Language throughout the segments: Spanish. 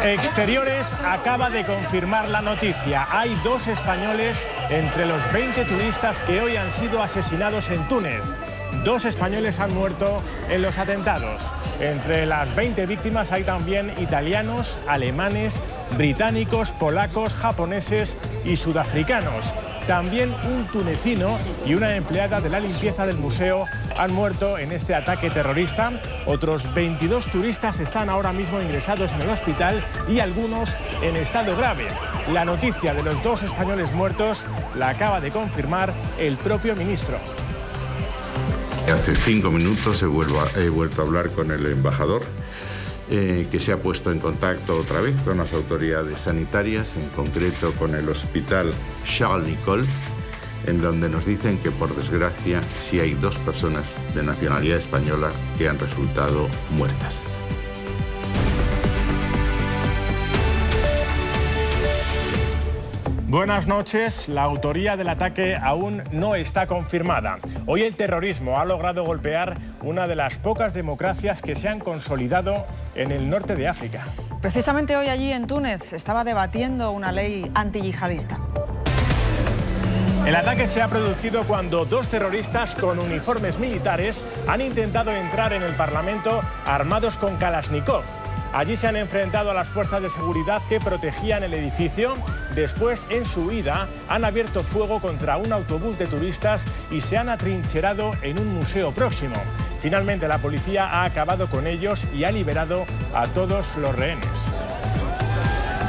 Exteriores acaba de confirmar la noticia. Hay 2 españoles entre los 20 turistas que hoy han sido asesinados en Túnez. 2 españoles han muerto en los atentados. Entre las 20 víctimas hay también italianos, alemanes, británicos, polacos, japoneses y sudafricanos. También un tunecino y una empleada de la limpieza del museo han muerto en este ataque terrorista. Otros 22 turistas están ahora mismo ingresados en el hospital y algunos en estado grave. La noticia de los 2 españoles muertos la acaba de confirmar el propio ministro. Hace 5 minutos he vuelto a hablar con el embajador, que se ha puesto en contacto otra vez con las autoridades sanitarias, en concreto con el hospital Charles de Gaulle, en donde nos dicen que, por desgracia, sí hay 2 personas de nacionalidad española que han resultado muertas. Buenas noches. La autoría del ataque aún no está confirmada. Hoy el terrorismo ha logrado golpear una de las pocas democracias que se han consolidado en el norte de África. Precisamente hoy allí en Túnez se estaba debatiendo una ley antiyihadista. El ataque se ha producido cuando 2 terroristas con uniformes militares han intentado entrar en el Parlamento armados con Kalashnikov. Allí se han enfrentado a las fuerzas de seguridad que protegían el edificio. Después, en su huida, han abierto fuego contra un autobús de turistas y se han atrincherado en un museo próximo. Finalmente, la policía ha acabado con ellos y ha liberado a todos los rehenes.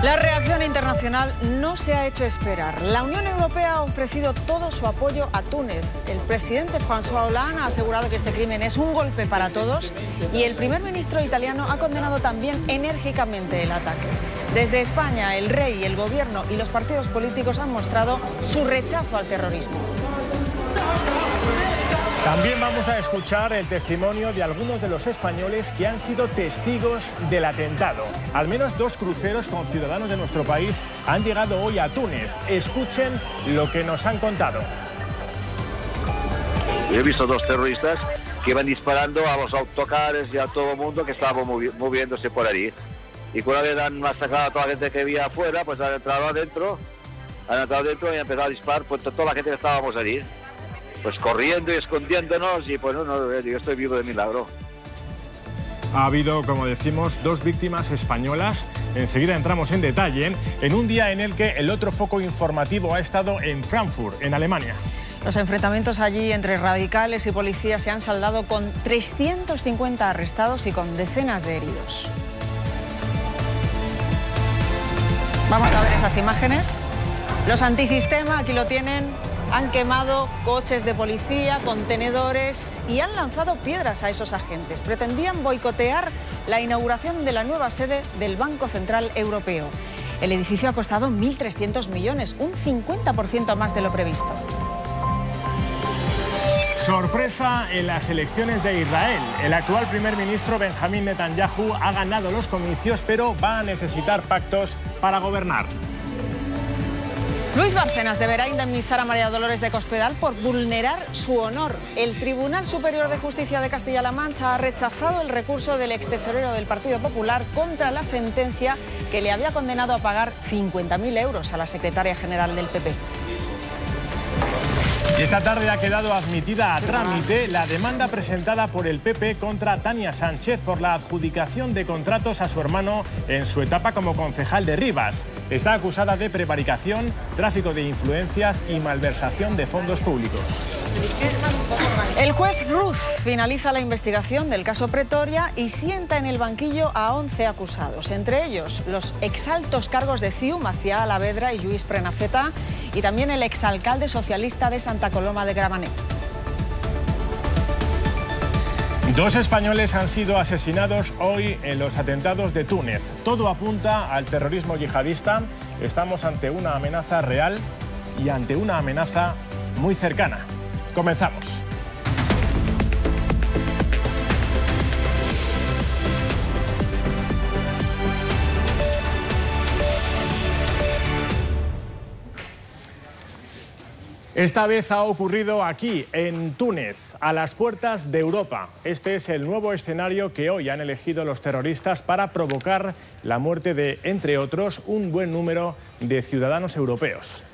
La reacción internacional no se ha hecho esperar. La Unión Europea ha ofrecido todo su apoyo a Túnez. El presidente François Hollande ha asegurado que este crimen es un golpe para todos y el primer ministro italiano ha condenado también enérgicamente el ataque. Desde España, el rey, el gobierno y los partidos políticos han mostrado su rechazo al terrorismo. También vamos a escuchar el testimonio de algunos de los españoles que han sido testigos del atentado. Al menos 2 cruceros con ciudadanos de nuestro país han llegado hoy a Túnez. Escuchen lo que nos han contado. Yo he visto 2 terroristas que iban disparando a los autocares y a todo el mundo que estaba moviéndose por allí. Y una vez han masacrado a toda la gente que había afuera, pues han entrado adentro y han empezado a disparar por toda la gente que estábamos allí. Pues corriendo y escondiéndonos y pues no, yo estoy vivo de milagro. Ha habido, como decimos, 2 víctimas españolas. Enseguida entramos en detalle en un día en el que el otro foco informativo ha estado en Frankfurt, en Alemania. Los enfrentamientos allí entre radicales y policías se han saldado con 350 arrestados y con decenas de heridos. Vamos a ver esas imágenes. Los antisistema, aquí lo tienen. Han quemado coches de policía, contenedores y han lanzado piedras a esos agentes. Pretendían boicotear la inauguración de la nueva sede del Banco Central Europeo. El edificio ha costado 1.300 millones, un 50% más de lo previsto. Sorpresa en las elecciones de Israel. El actual primer ministro Benjamín Netanyahu ha ganado los comicios, pero va a necesitar pactos para gobernar. Luis Bárcenas deberá indemnizar a María Dolores de Cospedal por vulnerar su honor. El Tribunal Superior de Justicia de Castilla-La Mancha ha rechazado el recurso del extesorero del Partido Popular contra la sentencia que le había condenado a pagar 50.000 euros a la secretaria general del PP. Y esta tarde ha quedado admitida a trámite la demanda presentada por el PP contra Tania Sánchez por la adjudicación de contratos a su hermano en su etapa como concejal de Rivas. Está acusada de prevaricación, tráfico de influencias y malversación de fondos públicos. El juez Ruz finaliza la investigación del caso Pretoria y sienta en el banquillo a 11 acusados, entre ellos los exaltos cargos de CIU, Macià Alavedra y Lluís Prenafeta, y también el exalcalde socialista de Santa Coloma de Gramenet. 2 españoles han sido asesinados hoy en los atentados de Túnez. Todo apunta al terrorismo yihadista. Estamos ante una amenaza real y ante una amenaza muy cercana. Comenzamos. Esta vez ha ocurrido aquí, en Túnez, a las puertas de Europa. Este es el nuevo escenario que hoy han elegido los terroristas para provocar la muerte de, entre otros, un buen número de ciudadanos europeos.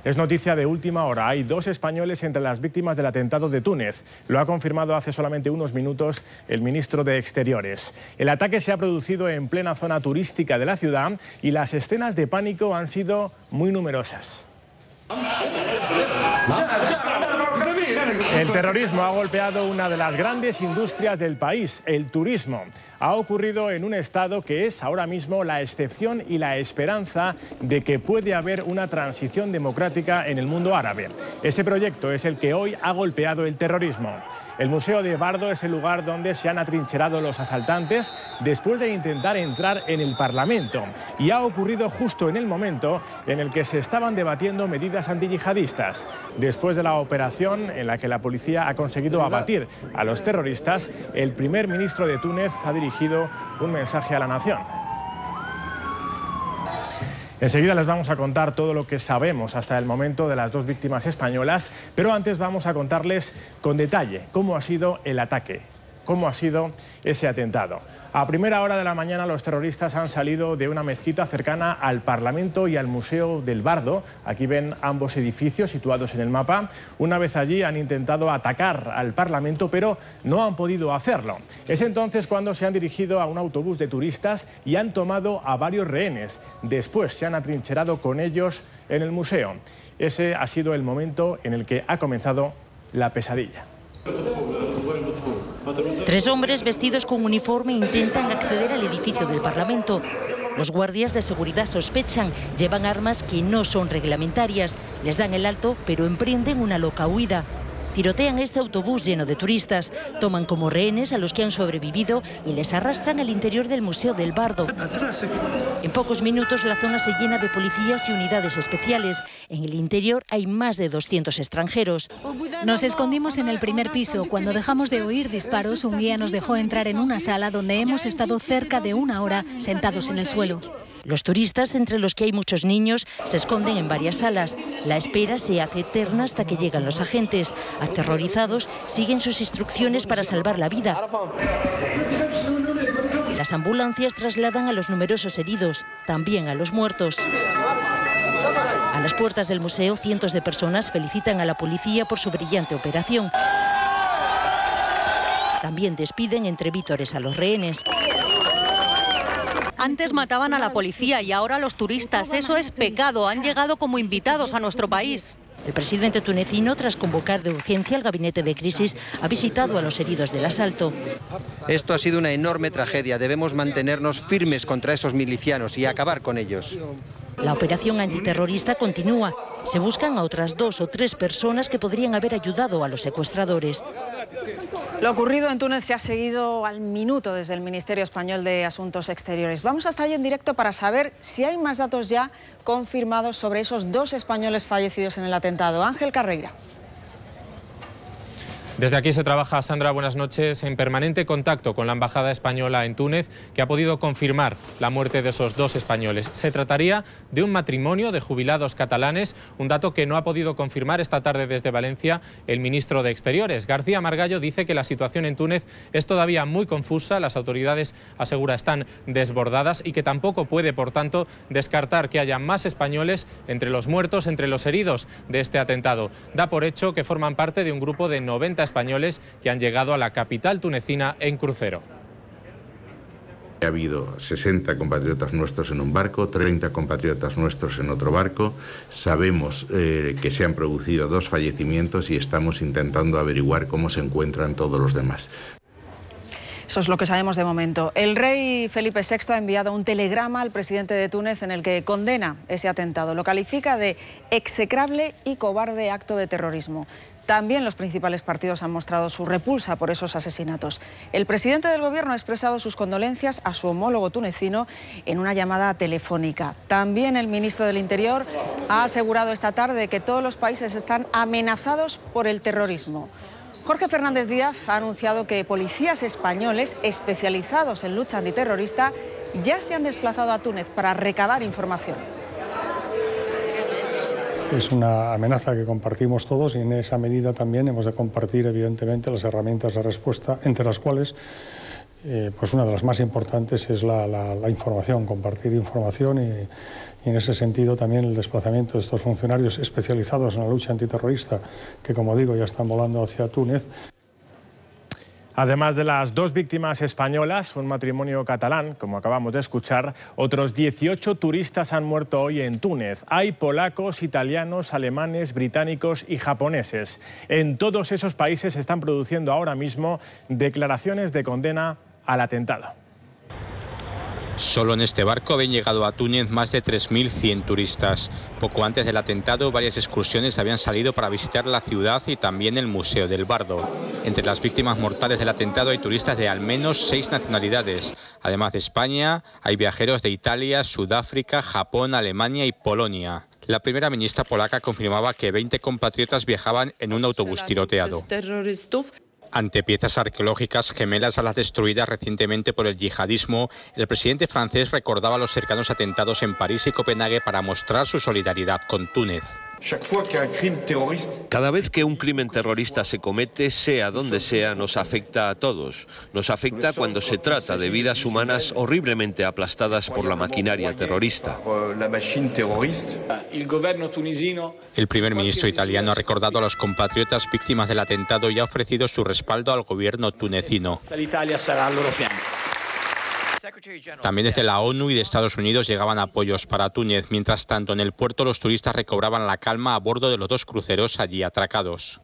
Es noticia de última hora. Hay 2 españoles entre las víctimas del atentado de Túnez. Lo ha confirmado hace solamente unos minutos el ministro de Exteriores. El ataque se ha producido en plena zona turística de la ciudad y las escenas de pánico han sido muy numerosas. El terrorismo ha golpeado una de las grandes industrias del país, el turismo. Ha ocurrido en un estado que es ahora mismo la excepción y la esperanza de que puede haber una transición democrática en el mundo árabe. Ese proyecto es el que hoy ha golpeado el terrorismo. El Museo del Bardo es el lugar donde se han atrincherado los asaltantes después de intentar entrar en el Parlamento. Y ha ocurrido justo en el momento en el que se estaban debatiendo medidas antiyihadistas. Después de la operación en la que la policía ha conseguido abatir a los terroristas, el primer ministro de Túnez ha dirigido un mensaje a la nación. Enseguida les vamos a contar todo lo que sabemos hasta el momento de las 2 víctimas españolas, pero antes vamos a contarles con detalle cómo ha sido el ataque, cómo ha sido ese atentado. A primera hora de la mañana los terroristas han salido de una mezquita cercana al Parlamento y al Museo del Bardo. Aquí ven ambos edificios situados en el mapa. Una vez allí han intentado atacar al Parlamento, pero no han podido hacerlo. Es entonces cuando se han dirigido a un autobús de turistas y han tomado a varios rehenes. Después se han atrincherado con ellos en el museo. Ese ha sido el momento en el que ha comenzado la pesadilla. 3 hombres vestidos con uniforme intentan acceder al edificio del Parlamento. Los guardias de seguridad sospechan, llevan armas que no son reglamentarias. Les dan el alto, pero emprenden una loca huida. Tirotean este autobús lleno de turistas, toman como rehenes a los que han sobrevivido y les arrastran al interior del Museo del Bardo. En pocos minutos la zona se llena de policías y unidades especiales. En el interior hay más de 200 extranjeros. Nos escondimos en el primer piso. Cuando dejamos de oír disparos, un guía nos dejó entrar en una sala donde hemos estado cerca de 1 hora sentados en el suelo. Los turistas, entre los que hay muchos niños, se esconden en varias salas. La espera se hace eterna hasta que llegan los agentes. Aterrorizados, siguen sus instrucciones para salvar la vida. Las ambulancias trasladan a los numerosos heridos, también a los muertos. A las puertas del museo, cientos de personas felicitan a la policía por su brillante operación. También despiden entre vítores a los rehenes. Antes mataban a la policía y ahora a los turistas. Eso es pecado. Han llegado como invitados a nuestro país. El presidente tunecino, tras convocar de urgencia al gabinete de crisis, ha visitado a los heridos del asalto. Esto ha sido una enorme tragedia. Debemos mantenernos firmes contra esos milicianos y acabar con ellos. La operación antiterrorista continúa. Se buscan a otras 2 o 3 personas que podrían haber ayudado a los secuestradores. Lo ocurrido en Túnez se ha seguido al minuto desde el Ministerio Español de Asuntos Exteriores. Vamos hasta allí en directo para saber si hay más datos ya confirmados sobre esos 2 españoles fallecidos en el atentado. Ángel Carreira. Desde aquí se trabaja, Sandra, buenas noches, en permanente contacto con la Embajada Española en Túnez, que ha podido confirmar la muerte de esos 2 españoles. Se trataría de un matrimonio de jubilados catalanes, un dato que no ha podido confirmar esta tarde desde Valencia el ministro de Exteriores. García Margallo dice que la situación en Túnez es todavía muy confusa, las autoridades, asegura, están desbordadas y que tampoco puede, por tanto, descartar que haya más españoles entre los muertos, entre los heridos de este atentado. Da por hecho que forman parte de un grupo de 90 españoles que han llegado a la capital tunecina en crucero. Ha habido 60 compatriotas nuestros en un barco, 30 compatriotas nuestros en otro barco. Sabemos que se han producido 2 fallecimientos y estamos intentando averiguar cómo se encuentran todos los demás. Eso es lo que sabemos de momento. El rey Felipe VI ha enviado un telegrama al presidente de Túnez en el que condena ese atentado. Lo califica de execrable y cobarde acto de terrorismo. También los principales partidos han mostrado su repulsa por esos asesinatos. El presidente del gobierno ha expresado sus condolencias a su homólogo tunecino en una llamada telefónica. También el ministro del Interior ha asegurado esta tarde que todos los países están amenazados por el terrorismo. Jorge Fernández Díaz ha anunciado que policías españoles especializados en lucha antiterrorista ya se han desplazado a Túnez para recabar información. Es una amenaza que compartimos todos y en esa medida también hemos de compartir evidentemente las herramientas de respuesta, entre las cuales pues una de las más importantes es la información, compartir información y en ese sentido también el desplazamiento de estos funcionarios especializados en la lucha antiterrorista que, como digo, ya están volando hacia Túnez. Además de las 2 víctimas españolas, un matrimonio catalán, como acabamos de escuchar, otros 18 turistas han muerto hoy en Túnez. Hay polacos, italianos, alemanes, británicos y japoneses. En todos esos países se están produciendo ahora mismo declaraciones de condena al atentado. Solo en este barco habían llegado a Túnez más de 3.100 turistas. Poco antes del atentado, varias excursiones habían salido para visitar la ciudad y también el Museo del Bardo. Entre las víctimas mortales del atentado hay turistas de al menos 6 nacionalidades. Además de España, hay viajeros de Italia, Sudáfrica, Japón, Alemania y Polonia. La primera ministra polaca confirmaba que 20 compatriotas viajaban en un autobús tiroteado. Ante piezas arqueológicas gemelas a las destruidas recientemente por el yihadismo, el presidente francés recordaba los cercanos atentados en París y Copenhague para mostrar su solidaridad con Túnez. Cada vez que un crimen terrorista se comete, sea donde sea, nos afecta a todos. Nos afecta cuando se trata de vidas humanas horriblemente aplastadas por la maquinaria terrorista. El primer ministro italiano ha recordado a los compatriotas víctimas del atentado y ha ofrecido su respaldo al gobierno tunecino. También desde la ONU y de Estados Unidos llegaban apoyos para Túnez. Mientras tanto, en el puerto los turistas recobraban la calma a bordo de los 2 cruceros allí atracados.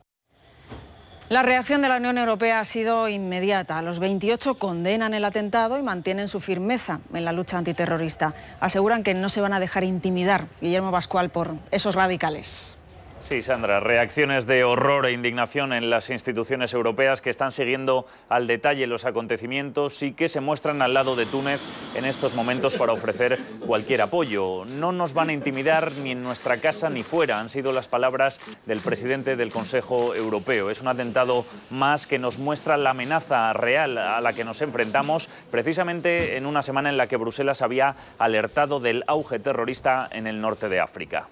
La reacción de la Unión Europea ha sido inmediata. Los 28 condenan el atentado y mantienen su firmeza en la lucha antiterrorista. Aseguran que no se van a dejar intimidar, Guillermo Pascual, por esos radicales. Sí, Sandra, reacciones de horror e indignación en las instituciones europeas que están siguiendo al detalle los acontecimientos y que se muestran al lado de Túnez en estos momentos para ofrecer cualquier apoyo. No nos van a intimidar ni en nuestra casa ni fuera, han sido las palabras del presidente del Consejo Europeo. Es un atentado más que nos muestra la amenaza real a la que nos enfrentamos, precisamente en una semana en la que Bruselas había alertado del auge terrorista en el norte de África.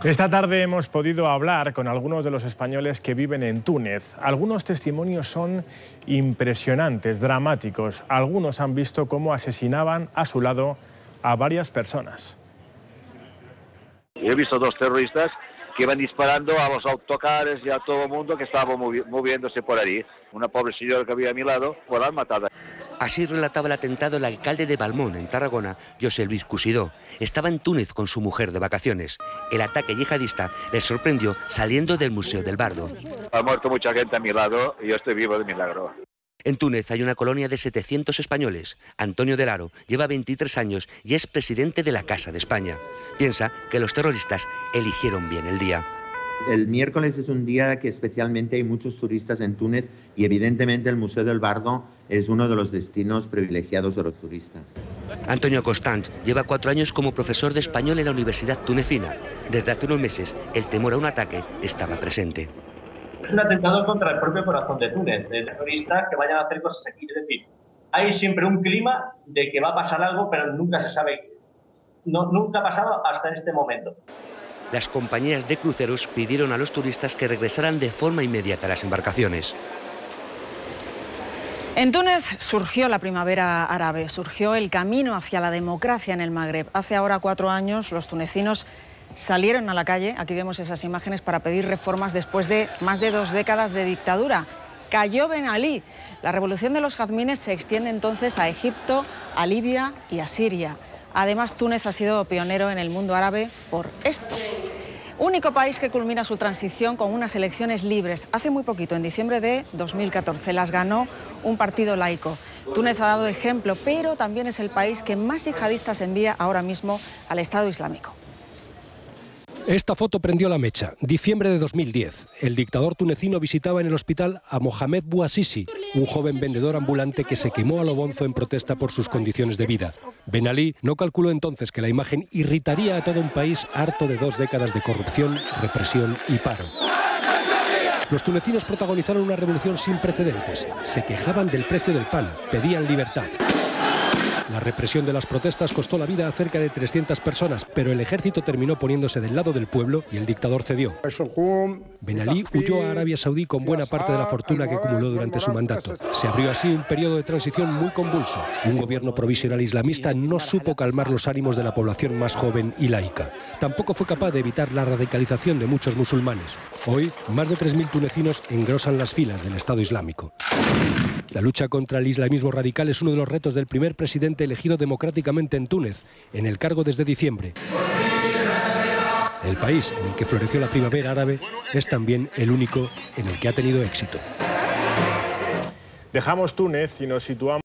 Esta tarde hemos podido hablar con algunos de los españoles que viven en Túnez. Algunos testimonios son impresionantes, dramáticos. Algunos han visto cómo asesinaban a su lado a varias personas. He visto 2 terroristas que iban disparando a los autocares y a todo el mundo que estaba moviéndose por ahí. Una pobre señora que había a mi lado, pues la han matado. Así relataba el atentado el alcalde de Balmón, en Tarragona, José Luis Cusidó. Estaba en Túnez con su mujer de vacaciones. El ataque yihadista les sorprendió saliendo del Museo del Bardo. Ha muerto mucha gente a mi lado y yo estoy vivo de milagro. En Túnez hay una colonia de 700 españoles. Antonio Del Aro lleva 23 años y es presidente de la Casa de España. Piensa que los terroristas eligieron bien el día. El miércoles es un día que especialmente hay muchos turistas en Túnez y evidentemente el Museo del Bardo es uno de los destinos privilegiados de los turistas. Antonio Constant lleva 4 años como profesor de español en la Universidad Tunecina. Desde hace unos meses el temor a un ataque estaba presente. Es un atentado contra el propio corazón de Túnez, de terroristas que vayan a hacer cosas aquí. Es decir, hay siempre un clima de que va a pasar algo, pero nunca se sabe. Nunca ha pasado hasta este momento. Las compañías de cruceros pidieron a los turistas que regresaran de forma inmediata a las embarcaciones. En Túnez surgió la primavera árabe, surgió el camino hacia la democracia en el Magreb. Hace ahora 4 años los tunecinos salieron a la calle, aquí vemos esas imágenes, para pedir reformas después de más de 2 décadas de dictadura. Cayó Ben Ali. La revolución de los jazmines se extiende entonces a Egipto, a Libia y a Siria. Además, Túnez ha sido pionero en el mundo árabe por esto. Único país que culmina su transición con unas elecciones libres. Hace muy poquito, en diciembre de 2014, las ganó un partido laico. Túnez ha dado ejemplo, pero también es el país que más yihadistas envía ahora mismo al Estado Islámico. Esta foto prendió la mecha. Diciembre de 2010. El dictador tunecino visitaba en el hospital a Mohamed Bouazizi, un joven vendedor ambulante que se quemó a lo bonzo en protesta por sus condiciones de vida. Ben Ali no calculó entonces que la imagen irritaría a todo un país harto de 2 décadas de corrupción, represión y paro. Los tunecinos protagonizaron una revolución sin precedentes. Se quejaban del precio del pan, pedían libertad. La represión de las protestas costó la vida a cerca de 300 personas, pero el ejército terminó poniéndose del lado del pueblo y el dictador cedió. Ben Ali huyó a Arabia Saudí con buena parte de la fortuna que acumuló durante su mandato. Se abrió así un periodo de transición muy convulso. Un gobierno provisional islamista no supo calmar los ánimos de la población más joven y laica. Tampoco fue capaz de evitar la radicalización de muchos musulmanes. Hoy, más de 3.000 tunecinos engrosan las filas del Estado Islámico. La lucha contra el islamismo radical es uno de los retos del primer presidente elegido democráticamente en Túnez, en el cargo desde diciembre. El país en el que floreció la primavera árabe es también el único en el que ha tenido éxito. Dejamos Túnez y nos situamos